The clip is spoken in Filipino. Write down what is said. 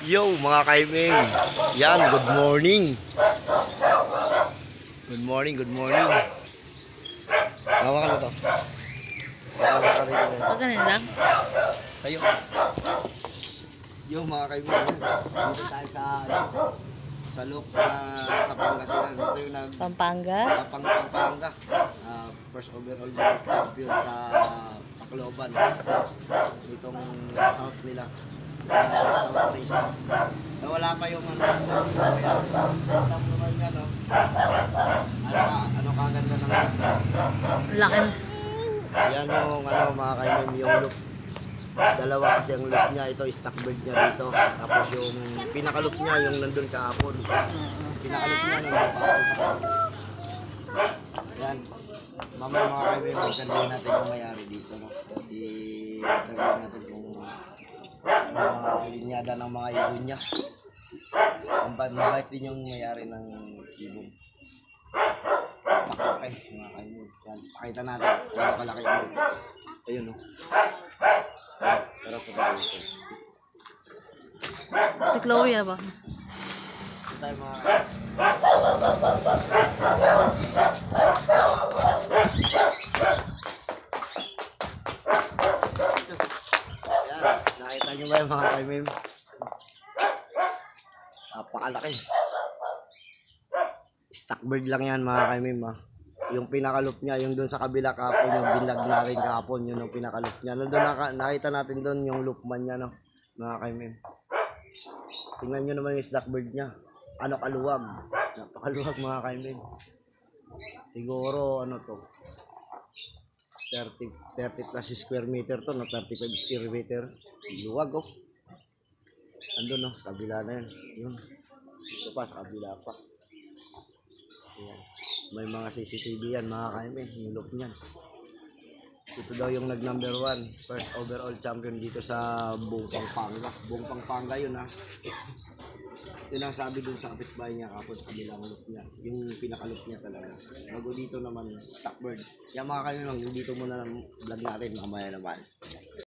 Yo mga kaiming, yan, good morning. Good morning, good morning. Hawa ka na to. Hawa ka rin. Pag ganun lang. Tayo. Yo mga kaiming, dito tayo sa loop sa Pangasinan. Ito yung Pampanga. Pampanga. First overall champion sa Tacloban. Itong south nila. South race. Wala pa yung ano. Kaya alam naman yan, no? Ano kaganda ng Laki. yan yung ano mga kaibigan, yung loop. Dalawa kasi ang loop niya, ito stockbird niya dito. Tapos yung pinaka-loop niya yung nandun kahapon. Pinaka-loop niya nandun kahapon sa kahapon. Yan. Mamaya mga kaibigan, interviewin natin yung may-ari dito. No? I-interviewin natin yung mga linyada ng mga ibon niya. Mabait din yung may-ari ng ibon. Okay, mga kaibigan. Yan. Pakita natin kung ano kalaki yung ibon. Ayun, no? Pero po tayo ito. Si Chloe ba? Ito tayo mga yan, nakita nyo ba yung mga kaimim? Napakalaki. Stockbird lang yan mga kaimim, ha. Yung pinaka-loop niya, yung doon sa kabila kahapon, yung binlag natin kahapon, yun yung pinaka-loop niya. Nandun nakita natin doon yung loopman niya, no, mga kaimim. Tingnan nyo naman yung stockbird niya. Ano kaluwag. Napakaluwag mga kaimim. Siguro, ano to, 30 plus square meter to, no, 35 square meter. Luwag, oh. Andun, no, sa kabila na yan. Yun. Ito pa, sa kabila pa. Ayan. May mga CCTV yan mga kaiming, yung loop niyan. Ito daw yung nag-number 1 first overall champion dito sa buong Pampanga. Buong Pampanga yun, ha. Yun ang sabi dun sa kapitbahay niya kapos kabilang loop niya. Yung pinaka-loop niya talaga. Bago dito naman, stockbird. Yan mga kaiming, dito muna ng vlog natin mamaya naman.